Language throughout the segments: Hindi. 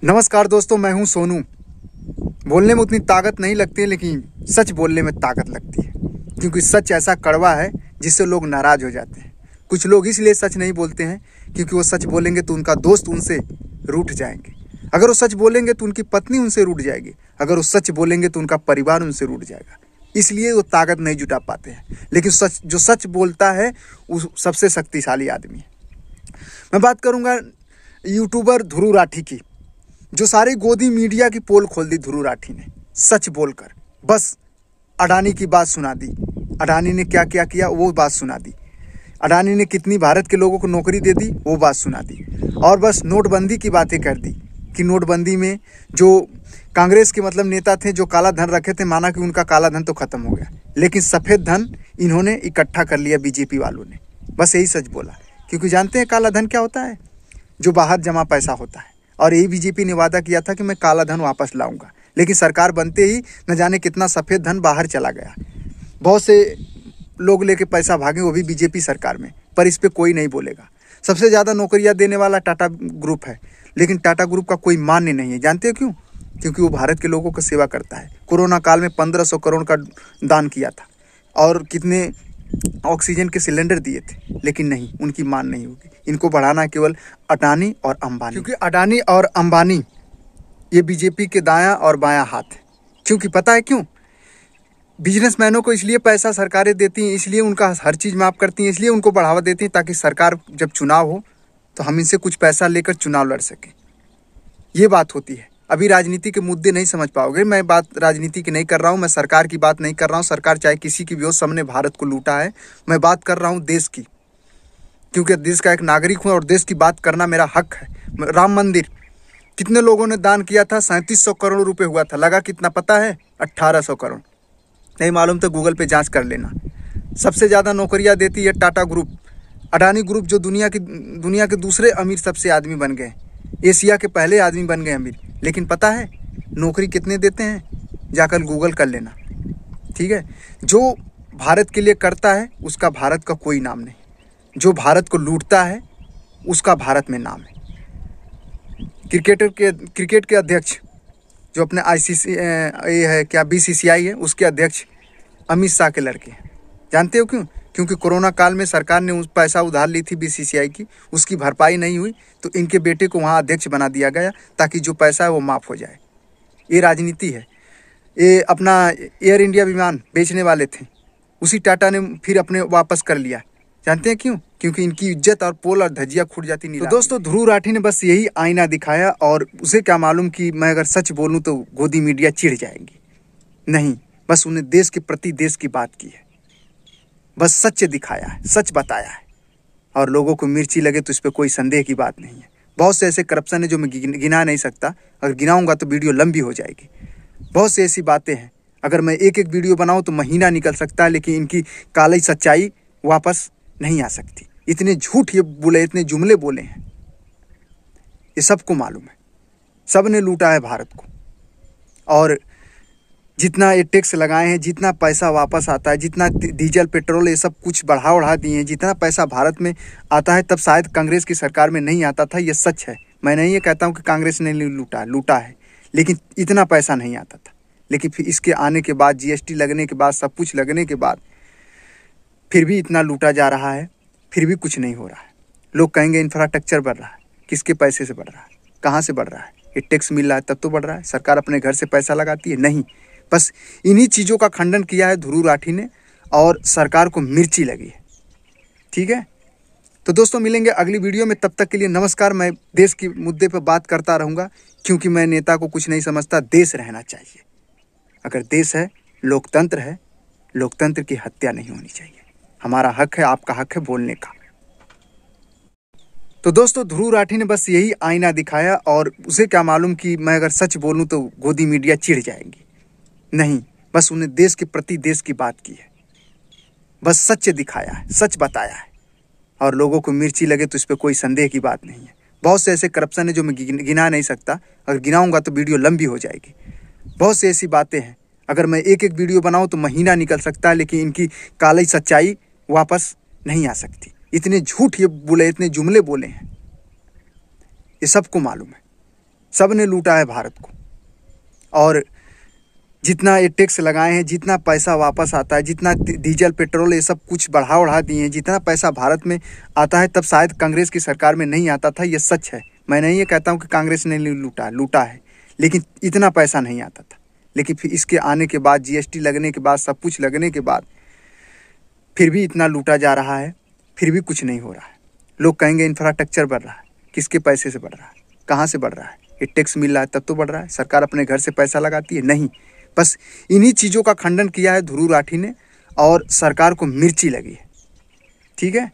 नमस्कार दोस्तों, मैं हूं सोनू। बोलने में उतनी ताकत नहीं लगती है, लेकिन सच बोलने में ताकत लगती है। क्योंकि सच ऐसा कड़वा है जिससे लोग नाराज हो जाते हैं। कुछ लोग इसलिए सच नहीं बोलते हैं क्योंकि वो सच बोलेंगे तो उनका दोस्त उनसे रूठ जाएंगे। अगर वो सच बोलेंगे तो उनकी पत्नी उनसे रूठ जाएगी। अगर वो सच बोलेंगे तो उनका परिवार उनसे रूठ जाएगा। इसलिए वो ताकत नहीं जुटा पाते हैं। लेकिन जो सच बोलता है वो सबसे शक्तिशाली आदमी है। मैं बात करूंगा यूट्यूबर ध्रुव राठी की, जो सारी गोदी मीडिया की पोल खोल दी ध्रुव राठी ने सच बोलकर। बस अडानी की बात सुना दी, अडानी ने क्या क्या किया वो बात सुना दी, अडानी ने कितनी भारत के लोगों को नौकरी दे दी वो बात सुना दी, और बस नोटबंदी की बातें कर दी कि नोटबंदी में जो कांग्रेस के नेता थे जो काला धन रखे थे, माना कि उनका काला धन तो खत्म हो गया, लेकिन सफ़ेद धन इन्होंने इकट्ठा कर लिया बीजेपी वालों ने। बस यही सच बोला, क्योंकि जानते हैं काला धन क्या होता है? जो बाहर जमा पैसा होता है। और यही बीजेपी ने वादा किया था कि मैं काला धन वापस लाऊंगा, लेकिन सरकार बनते ही न जाने कितना सफ़ेद धन बाहर चला गया। बहुत से लोग लेके पैसा भागे, वो भी बीजेपी सरकार में, पर इस पर कोई नहीं बोलेगा। सबसे ज़्यादा नौकरियां देने वाला टाटा ग्रुप है, लेकिन टाटा ग्रुप का कोई मान्य नहीं है। जानते हो क्यों? क्योंकि वो भारत के लोगों को सेवा करता है। कोरोना काल में 1500 करोड़ का दान किया था और कितने ऑक्सीजन के सिलेंडर दिए थे, लेकिन नहीं, उनकी मान नहीं होगी। इनको बढ़ाना है केवल अडानी और अंबानी, क्योंकि अडानी और अंबानी ये बीजेपी के दायां और बायां हाथ है। क्योंकि पता है क्यों? बिजनेसमैनों को इसलिए पैसा सरकारें देती हैं, इसलिए उनका हर चीज़ माफ़ करती हैं, इसलिए उनको बढ़ावा देती हैं, ताकि सरकार जब चुनाव हो तो हम इनसे कुछ पैसा लेकर चुनाव लड़ सकें। ये बात होती है। अभी राजनीति के मुद्दे नहीं समझ पाओगे। मैं बात राजनीति की नहीं कर रहा हूँ, मैं सरकार की बात नहीं कर रहा हूँ। सरकार चाहे किसी की भी हो, सबने भारत को लूटा है। मैं बात कर रहा हूँ देश की, क्योंकि देश का एक नागरिक हूँ और देश की बात करना मेरा हक है। राम मंदिर कितने लोगों ने दान किया था? 3700 करोड़ रुपए हुआ था। लगा कितना पता है? 1800 करोड़। नहीं मालूम तो गूगल पे जांच कर लेना। सबसे ज़्यादा नौकरियां देती है टाटा ग्रुप। अडानी ग्रुप जो दुनिया के दूसरे अमीर सबसे आदमी बन गए, एशिया के पहले आदमी बन गए अमीर। लेकिन पता है नौकरी कितने देते हैं? जाकर गूगल कर लेना, ठीक है। जो भारत के लिए करता है उसका भारत का कोई नाम नहीं, जो भारत को लूटता है उसका भारत में नाम है। क्रिकेट के अध्यक्ष जो अपने आईसीसी ये है क्या बीसीसीआई है, उसके अध्यक्ष अमित शाह के लड़के हैं। जानते हो क्यों? क्योंकि कोरोना काल में सरकार ने उस पैसा उधार ली थी बीसीसीआई की, उसकी भरपाई नहीं हुई तो इनके बेटे को वहाँ अध्यक्ष बना दिया गया, ताकि जो पैसा है वो माफ़ हो जाए। ये राजनीति है। ये अपना एयर इंडिया विमान बेचने वाले थे, उसी टाटा ने फिर अपने वापस कर लिया। जानते हैं क्यों? क्योंकि इनकी इज्जत और पोल और धज्जियाँ खुट जाती नहीं। तो दोस्तों, ध्रुव राठी ने बस यही आईना दिखाया, और उसे क्या मालूम कि मैं अगर सच बोलूँ तो गोदी मीडिया चिढ़ जाएंगी। नहीं, बस उन्हें देश के प्रति देश की बात की है। बस सच दिखाया है, सच बताया है, और लोगों को मिर्ची लगे तो इस पर कोई संदेह की बात नहीं है। बहुत से ऐसे करप्शन है जो मैं गिना नहीं सकता, अगर गिनाऊंगा तो वीडियो लंबी हो जाएगी। बहुत से ऐसी बातें हैं, अगर मैं एक एक वीडियो बनाऊं तो महीना निकल सकता है, लेकिन इनकी काली सच्चाई वापस नहीं आ सकती। इतने झूठ ये बोले, इतने जुमले बोले हैं, ये सबको मालूम है। सब ने लूटा है भारत को, और जितना ये टैक्स लगाए हैं, जितना पैसा वापस आता है, जितना डीजल पेट्रोल ये सब कुछ बढ़ा दिए हैं, जितना पैसा भारत में आता है, तब शायद कांग्रेस की सरकार में नहीं आता था। ये सच है। मैं नहीं ये कहता हूँ कि कांग्रेस ने लूटा है, लेकिन इतना पैसा नहीं आता था। लेकिन फिर इसके आने के बाद, जीएसटी लगने के बाद, सब कुछ लगने के बाद फिर भी इतना लूटा जा रहा है, फिर भी कुछ नहीं हो रहा है। लोग कहेंगे इंफ्रास्ट्रक्चर बढ़ रहा है। किसके पैसे से बढ़ रहा है? कहाँ से बढ़ रहा है? ये टैक्स मिल रहा है तब तो बढ़ रहा है। सरकार अपने घर से पैसा लगाती है? नहीं। बस इन्हीं चीज़ों का खंडन किया है ध्रुव राठी ने, और सरकार को मिर्ची लगी है। ठीक है, तो दोस्तों मिलेंगे अगली वीडियो में। तब तक के लिए नमस्कार। मैं देश के मुद्दे पर बात करता रहूँगा, क्योंकि मैं नेता को कुछ नहीं समझता। देश रहना चाहिए। अगर देश है, लोकतंत्र है, लोकतंत्र की हत्या नहीं होनी चाहिए। हमारा हक है, आपका हक है बोलने का। तो दोस्तों, ध्रुव राठी ने बस यही आईना दिखाया, और उसे क्या मालूम कि मैं अगर सच बोलूँ तो गोदी मीडिया चिढ़ जाएंगी। नहीं, बस उन्हें देश के प्रति देश की बात की है। बस सच दिखाया है, सच बताया है, और लोगों को मिर्ची लगे तो इस पर कोई संदेह की बात नहीं है। बहुत से ऐसे करप्शन है जो मैं गिना नहीं सकता, अगर गिनाऊंगा तो वीडियो लंबी हो जाएगी। बहुत से ऐसी बातें हैं, अगर मैं एक एक वीडियो बनाऊं तो महीना निकल सकता है, लेकिन इनकी काली सच्चाई वापस नहीं आ सकती। इतने झूठ ये बोले, इतने जुमले बोले हैं, ये सबको मालूम है। सब ने लूटा है भारत को। और जितना ये टैक्स लगाए हैं, जितना पैसा वापस आता है, जितना डीजल पेट्रोल ये सब कुछ बढ़ा दिए हैं, जितना पैसा भारत में आता है तब शायद कांग्रेस की सरकार में नहीं आता था। ये सच है। मैं नहीं ये कहता हूँ कि कांग्रेस ने लूटा है, लेकिन इतना पैसा नहीं आता था। लेकिन फिर इसके आने के बाद, जीएसटी लगने के बाद, सब कुछ लगने के बाद फिर भी इतना लूटा जा रहा है, फिर भी कुछ नहीं हो रहा है। लोग कहेंगे इंफ्रास्ट्रक्चर बढ़ रहा है, किसके पैसे से बढ़ रहा है, कहाँ से बढ़ रहा है? ये टैक्स मिल रहा है तब तो बढ़ रहा है। सरकार अपने घर से पैसा लगाती है? नहीं। बस इन्हीं चीज़ों का खंडन किया है ध्रुव राठी ने, और सरकार को मिर्ची लगी है। ठीक है,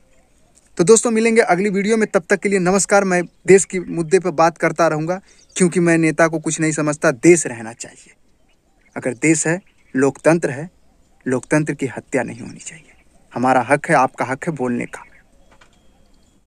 तो दोस्तों मिलेंगे अगली वीडियो में। तब तक के लिए नमस्कार। मैं देश के मुद्दे पर बात करता रहूँगा, क्योंकि मैं नेता को कुछ नहीं समझता। देश रहना चाहिए। अगर देश है, लोकतंत्र है, लोकतंत्र की हत्या नहीं होनी चाहिए। हमारा हक है, आपका हक है बोलने का।